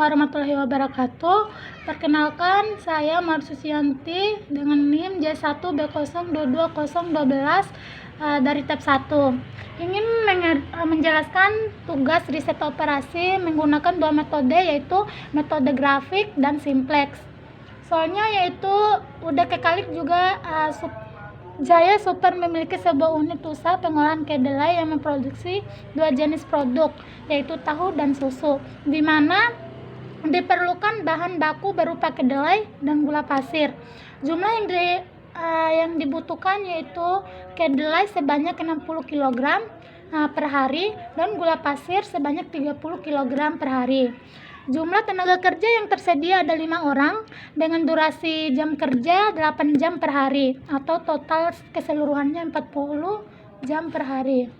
warahmatullahi wabarakatuh. Perkenalkan, saya Marsusianti dengan NIM J1B0222012 dari tab 1. Ingin menjelaskan tugas riset operasi menggunakan dua metode, yaitu metode grafik dan simplex. Soalnya yaitu udah kekalik juga Jaya Super memiliki sebuah unit usaha pengolahan kedelai yang memproduksi dua jenis produk, yaitu tahu dan susu, di mana diperlukan bahan baku berupa kedelai dan gula pasir. Jumlah yang dibutuhkan yaitu kedelai sebanyak 60 kg per hari dan gula pasir sebanyak 30 kg per hari. Jumlah tenaga kerja yang tersedia ada 5 orang dengan durasi jam kerja 8 jam per hari atau total keseluruhannya 40 jam per hari.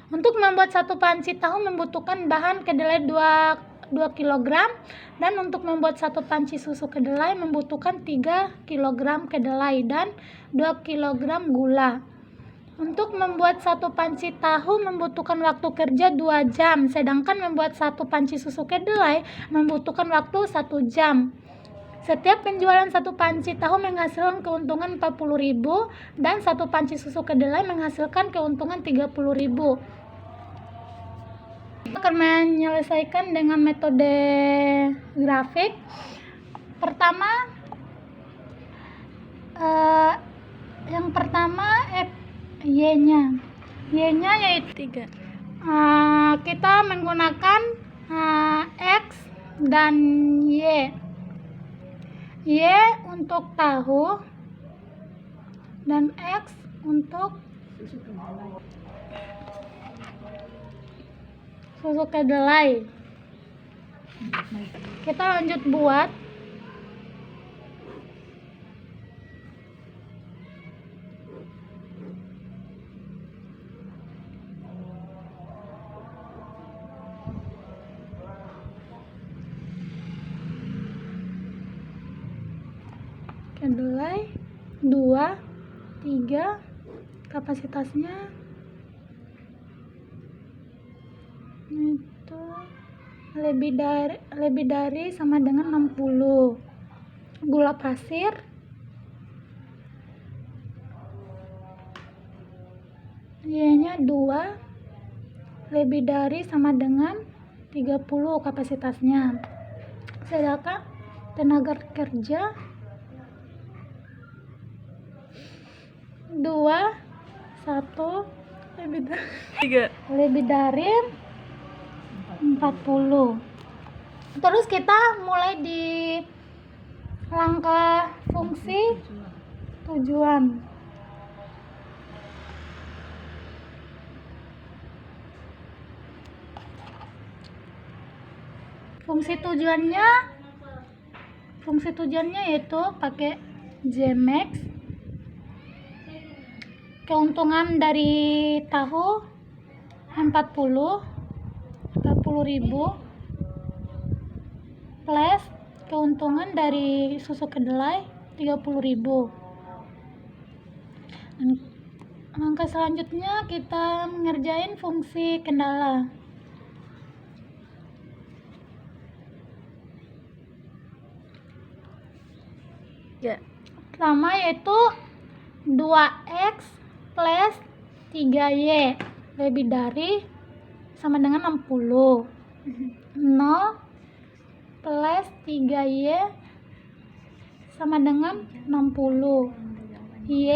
Untuk membuat satu panci tahu membutuhkan bahan kedelai 2 kg dan untuk membuat satu panci susu kedelai membutuhkan 3 kg kedelai dan 2 kg gula. Untuk membuat satu panci tahu membutuhkan waktu kerja 2 jam, sedangkan membuat satu panci susu kedelai membutuhkan waktu 1 jam. Setiap penjualan satu panci tahu menghasilkan keuntungan 40.000 dan satu panci susu kedelai menghasilkan keuntungan 30.000. Kita akan menyelesaikan dengan metode grafik. Pertama, yang pertama Y-nya yaitu 3. Kita menggunakan X dan Y. Y untuk tahu dan X untuk susu kedelai. Kita lanjut buat. Kedelai 2, 3, kapasitasnya itu lebih dari sama dengan 60. Gula pasir Y-nya 2, lebih dari sama dengan 30 kapasitasnya. Sedangkan tenaga kerja 2, 1, lebih dari 40. Terus kita mulai di langkah fungsi tujuan. Fungsi tujuannya yaitu pakai Jmax. Keuntungan dari tahu 40.000 plus keuntungan dari susu kedelai 30.000. Langkah selanjutnya kita mengerjain fungsi kendala. Pertama yaitu 2x plus 3y lebih dari sama dengan 60. 0 plus 3y sama dengan 60. Y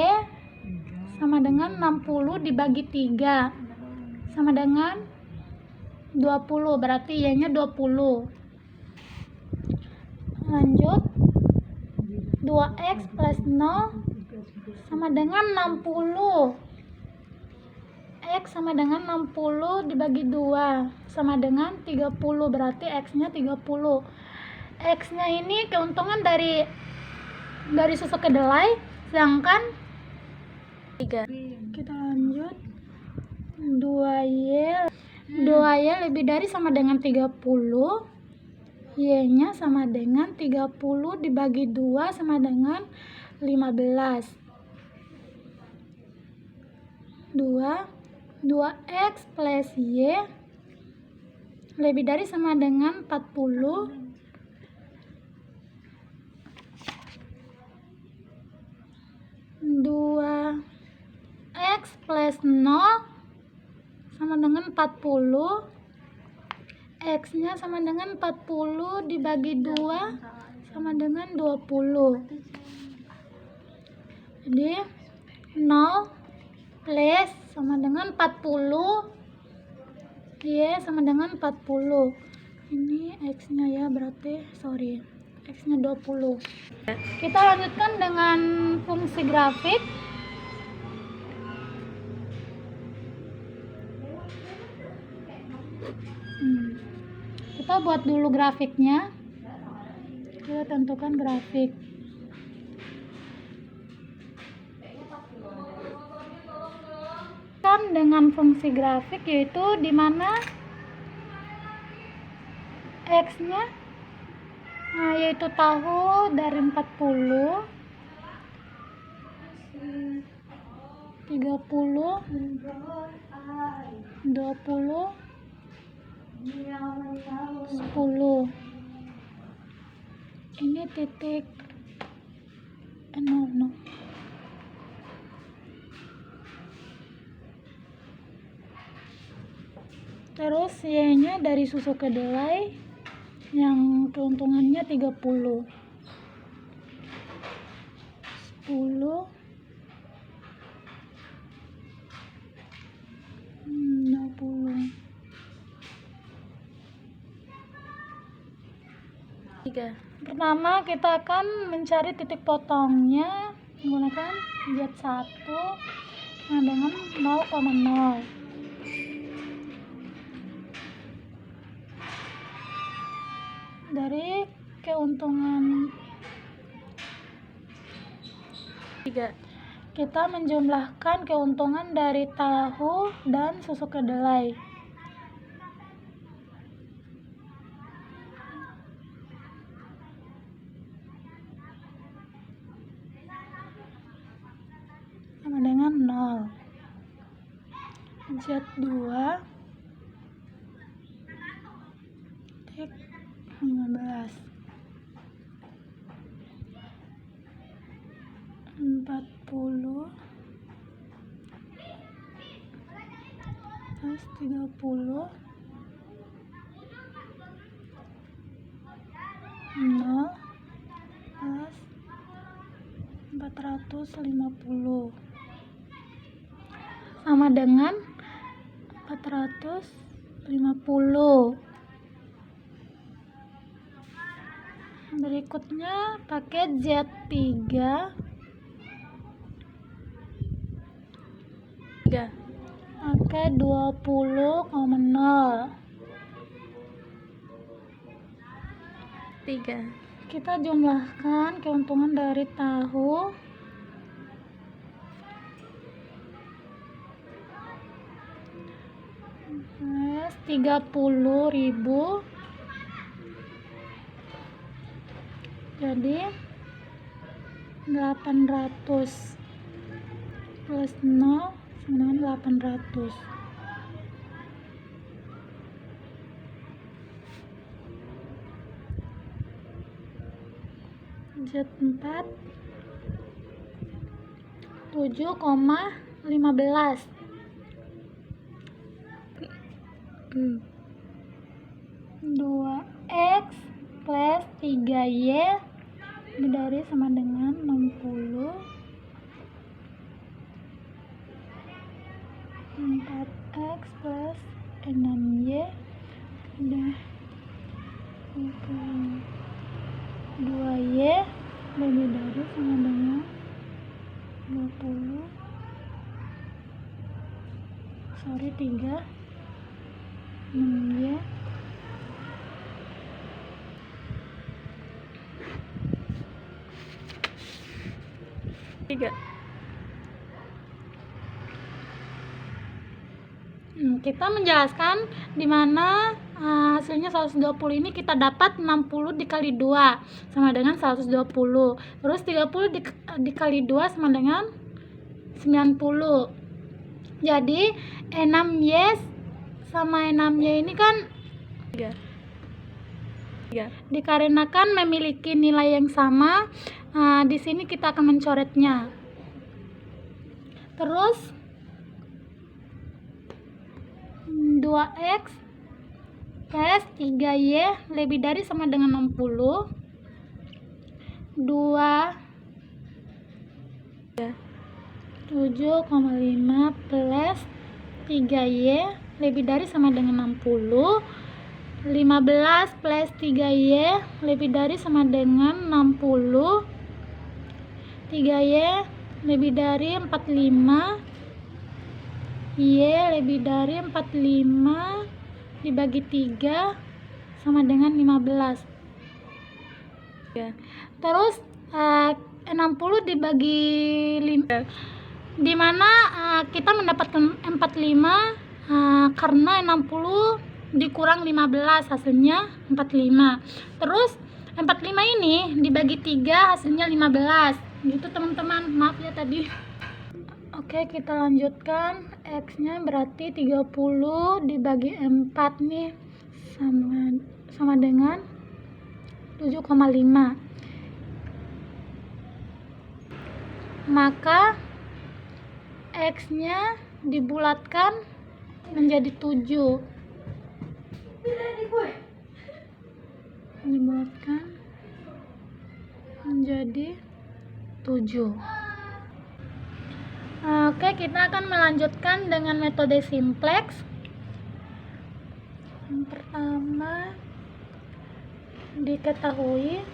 sama dengan 60 dibagi 3 sama dengan 20, berarti y-nya 20. Lanjut, 2x plus 0 sama dengan 60. X sama dengan 60 dibagi 2 sama dengan 30, berarti X-nya 30. X-nya ini keuntungan dari susu kedelai, sedangkan 3. Kita lanjut. 2y lebih dari sama dengan 30. Y-nya sama dengan 30 dibagi 2 sama dengan 15. 2x plus y lebih dari sama dengan 40. 2x plus 0 sama dengan 40. X nya sama dengan 40 dibagi 2 sama dengan 20. Jadi 0 plus sama dengan 40, Y sama dengan 40. Ini X nya ya, berarti X nya 20. Kita lanjutkan dengan fungsi grafik. Kita buat dulu grafiknya. Kita tentukan grafik. Kan dengan fungsi grafik, yaitu di mana X-nya yaitu tahu dari 40, 30, 20, 10. Ini titik 0. Terus Y-nya dari susu kedelai yang keuntungannya 30. 10, 20. 3. Pertama kita akan mencari titik potongnya menggunakan Z1 dengan 0,0. Dari keuntungan 3, kita menjumlahkan keuntungan dari tahu dan susu kedelai. Sama dengan 0. Z2 titik 15. 40 plus 30, 0 plus 450 sama dengan 450. Berikutnya pakai Z3. Pakai 20,0. 3. Kita jumlahkan keuntungan dari tahu plus 30.000. Jadi 800 plus 0 sama dengan 800. Z4 7,15. 2x plus 3y dari sama dengan 60. 4x plus 6y udah 2y lebih dari sama dengan 20. 3 6y 3. Kita menjelaskan di mana hasilnya 120 ini kita dapat 60 dikali 2 sama dengan 120. Terus 30 dikali 2 sama dengan 90. Jadi 6y sama 6y ini kan Dikarenakan memiliki nilai yang sama, di sini kita akan mencoretnya. Terus 2x plus 3y lebih dari sama dengan 60. 7,5 plus 3y lebih dari sama dengan 60. 15 plus 3y lebih dari sama dengan 60. 3y lebih dari 45. Y lebih dari 45 dibagi 3 sama dengan 15. Terus 60 dibagi 5, dimana kita mendapatkan 45 karena 60 dikurang 15 hasilnya 45. Terus 45 ini dibagi 3 hasilnya 15 gitu teman-teman, maaf ya tadi. Oke, kita lanjutkan. X nya berarti 30 dibagi 4 nih sama dengan 7,5. Maka X nya dibulatkan menjadi 7. Dibulatkan menjadi 7. Oke, kita akan melanjutkan dengan metode simplex. Yang pertama, diketahui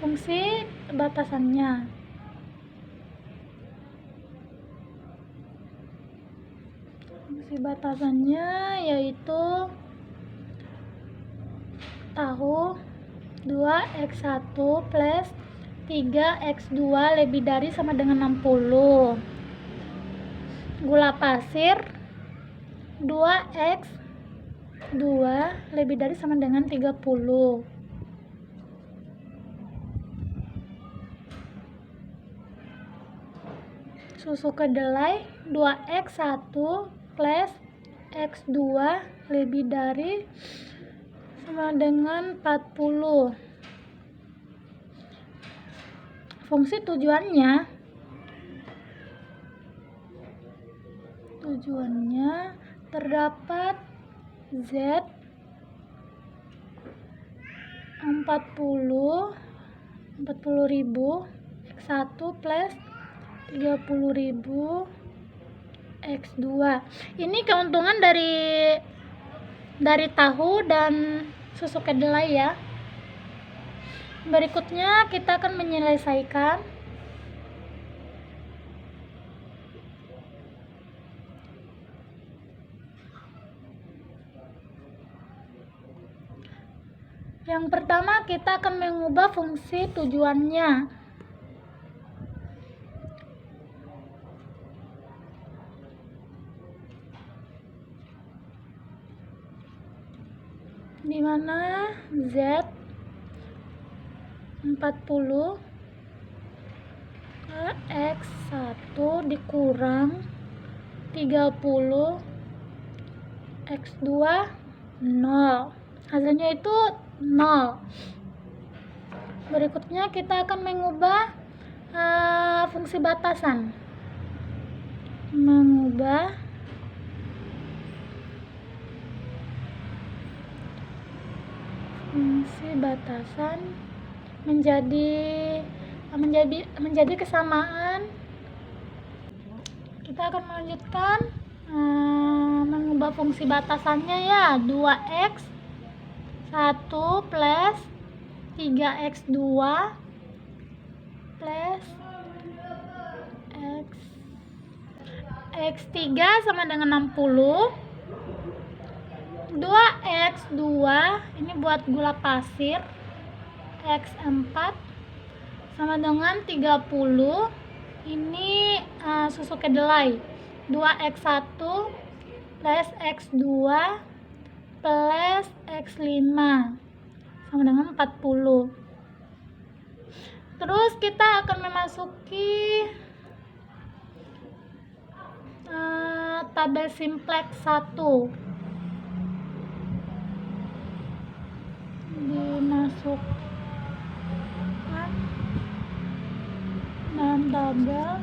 fungsi batasannya. Fungsi batasannya yaitu tahu 2x1 plus 3x2 lebih dari sama dengan 60. Gula pasir 2x2 lebih dari sama dengan 30. Susu kedelai 2x1 plus x2 lebih dari sama dengan 40. Fungsi tujuannya terdapat Z 40.000 x1 plus 30.000 x2. Ini keuntungan dari tahu dan susu kedelai ya. Berikutnya kita akan menyelesaikan. Yang pertama, kita akan mengubah fungsi tujuannya. Di mana Z 40 X1 dikurang 30 X2 0. Hasilnya itu 0. Berikutnya kita akan mengubah fungsi batasan. Mengubah fungsi batasan menjadi kesamaan. Kita akan melanjutkan mengubah fungsi batasannya ya. 2x 1 plus 3x2 plus x3 sama dengan 60. 2x2 ini buat gula pasir, x4 sama dengan 30. Ini susu kedelai. 2x1 plus x2 plus x5 sama dengan 40. Terus kita akan memasuki tabel simplex 1. masukkan dalam tabel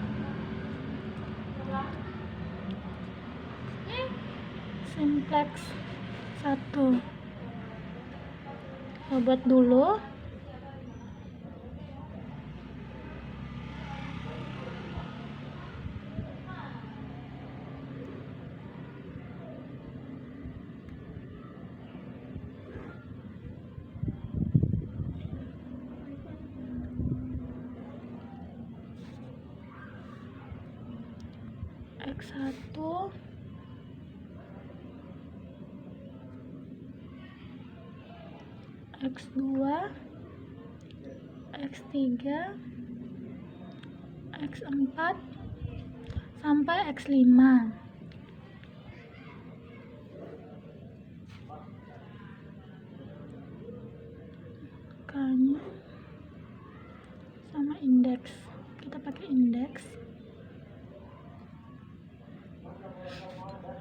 simplex 1. Buat dulu. X1 X2 X3 X4 sampai X5. Angkanya sama indeks, kita pakai indeks.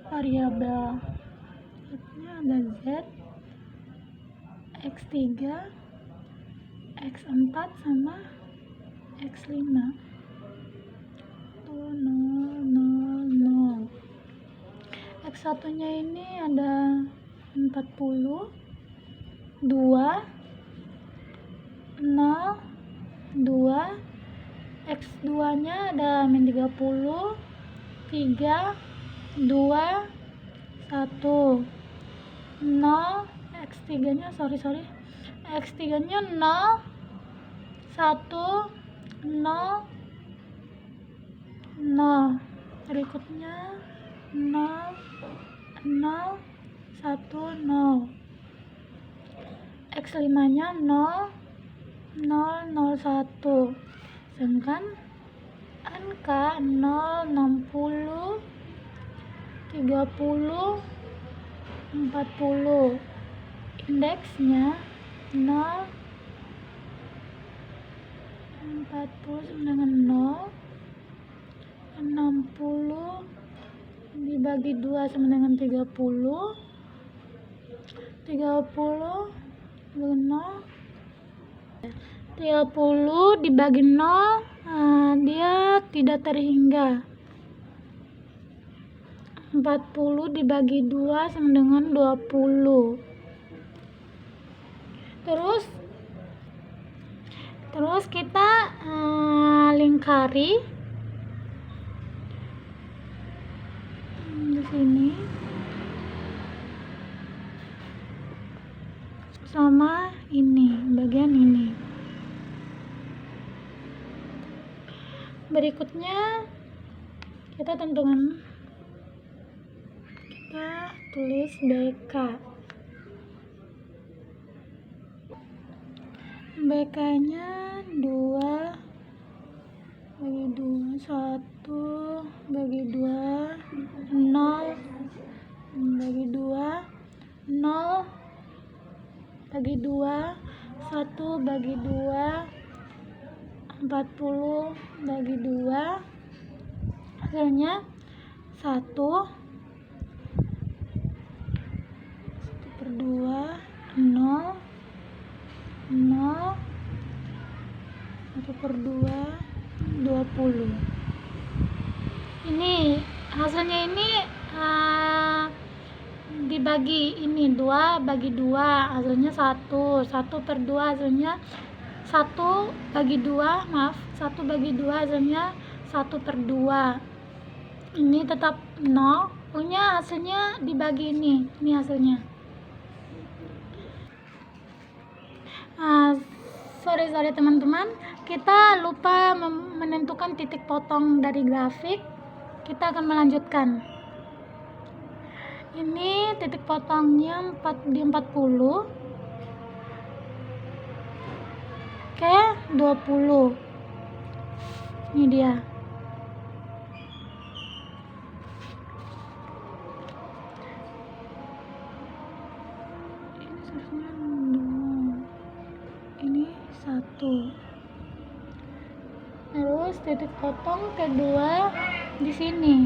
Variabel Z-nya ada Z, X3, X4 sama X5. Tuh 0, 0, 0. X1 nya ini ada 40, 2, 0, 2. X2 nya ada min 30, 3, 2, 1, 0. X3 nya X3 nya 0, 1, 0, 0. Berikutnya 0, 0, 1, 0. X5 nya 0, 0, 0, 1. Sedangkan angka 0, 60, 30, 40. Indeksnya 0, 40 sama dengan 0, 60 dibagi 2 sama dengan 30, 30 dibagi 0, 30 dibagi 0, dia tidak terhingga. 40 dibagi 2 sama dengan 20. Terus kita lingkari di sini sama ini, bagian ini. Berikutnya kita tentukan, kita tulis BK. BK nya 2 bagi 2, 1 bagi 2, 0 bagi 2, 0 bagi 2, 1 bagi 2, 40 bagi 2. Hasilnya 1 per 2, 0, 0, 1 per 2, 20. Ini hasilnya ini dibagi ini 2 bagi 2, hasilnya 1. 1 per 2 hasilnya 1 bagi 2, maaf, 1 bagi 2 hasilnya 1 per 2. Ini tetap 0, punya hasilnya dibagi ini hasilnya. Sorry teman-teman, kita lupa menentukan titik potong dari grafik. Kita akan melanjutkan. Ini titik potongnya di 40 ke 20. Ini dia. Ini seharusnya 2. Ini 1. Terus titik potong kedua di sini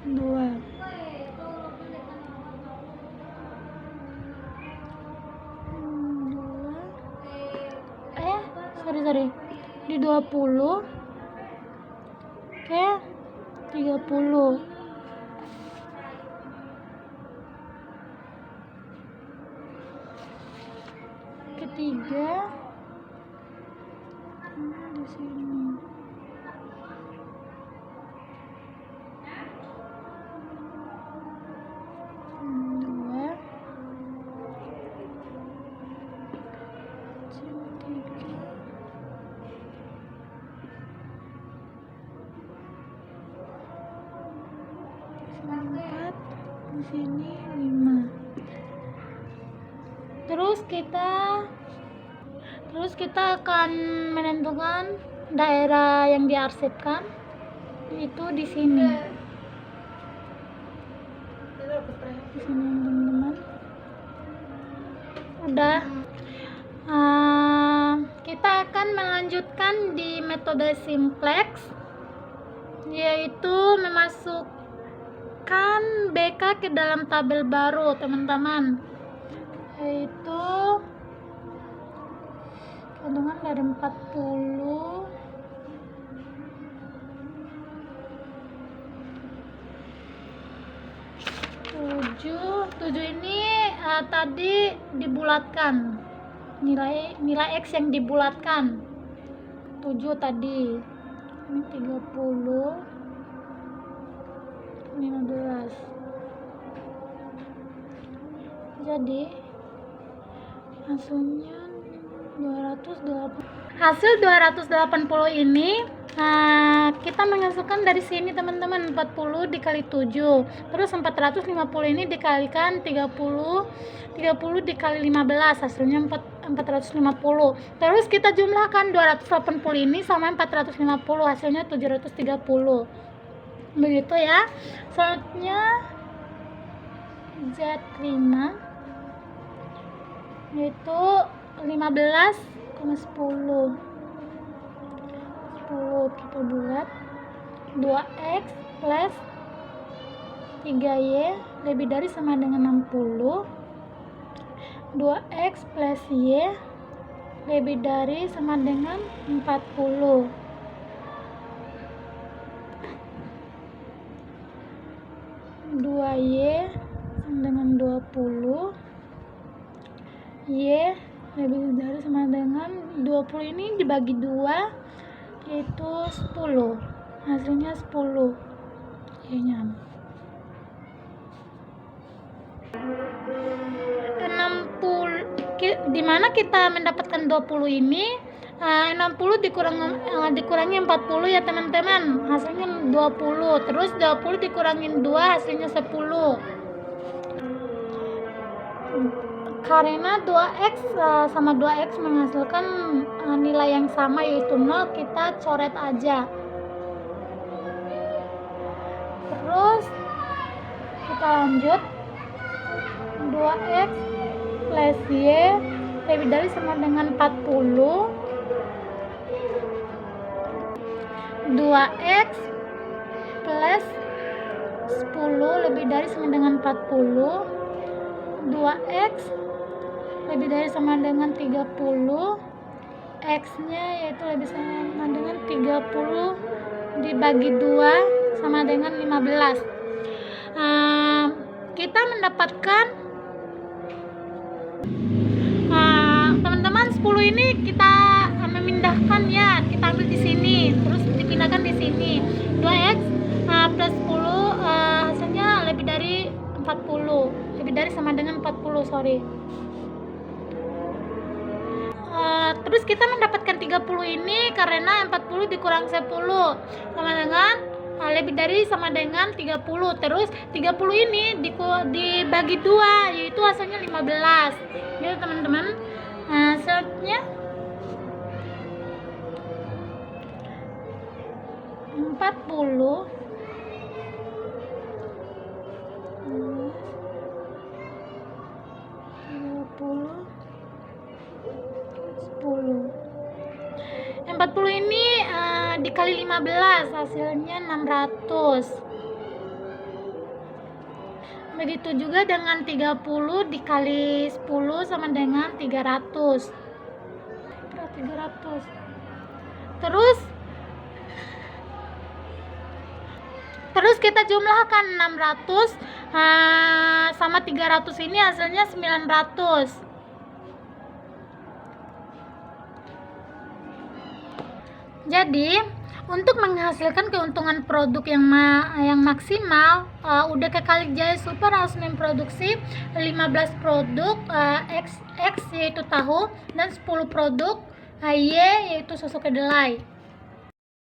2. sorry di 20. Oke, 30. Ketiga di sini. Dua. Sini tiga. Sini 4. Di sini 5. Terus kita akan menentukan daerah yang diarsipkan, itu di sini. Di sini teman-teman. Udah. Kita akan melanjutkan di metode simplex, yaitu memasukkan BK ke dalam tabel baru, teman-teman. Yaitu kandungan dari 40 7 ini tadi dibulatkan, nilai X yang dibulatkan 7 tadi. Ini 30 15. Jadi hasilnya 280. Hasil 280 ini kita menghasilkan dari sini teman-teman, 40 dikali 7, terus 450 ini dikalikan 30 dikali 15, hasilnya 450. Terus kita jumlahkan 280 ini sama 450, hasilnya 730. Begitu ya. Selanjutnya Z5 yaitu 15,10 kita buat 2x plus 3y lebih dari sama dengan 60. 2x plus y lebih dari sama dengan 40. 2y sama dengan 20. Y lebih dari sama dengan 20 ini dibagi 2 yaitu 10, hasilnya 10 Y-nya. 60, dimana kita mendapatkan 20 ini, 60 dikurangi 40 ya teman-teman, hasilnya 20. Terus 20 dikurangin 2, hasilnya 10. Karena 2x sama 2x menghasilkan nilai yang sama yaitu 0, kita coret aja. Terus kita lanjut, 2x plus y lebih dari sama dengan 40. 2x plus 10 lebih dari sama dengan 40. 2x lebih dari sama dengan 30, x nya yaitu lebih sama dengan 30 dibagi 2 sama dengan 15. Kita mendapatkan teman-teman 10 ini kita memindahkan ya, kita ambil di sini terus dipindahkan di sini. 2x plus 10 hasilnya lebih dari 40, lebih dari sama dengan 40, sorry. Terus kita mendapatkan 30 ini karena 40 dikurang 10 sama dengan lebih dari sama dengan 30. Terus 30 ini dibagi 2 yaitu hasilnya 15 gitu teman-teman. Selanjutnya 40 40 ini dikali 15 hasilnya 600. Begitu juga dengan 30 dikali 10 sama dengan 300. Terus kita jumlahkan 600 sama 300, ini hasilnya 900. Jadi untuk menghasilkan keuntungan produk yang maksimal, udah Kalik Jaya Super harus memproduksi 15 produk X yaitu tahu, dan 10 produk Y yaitu susu kedelai.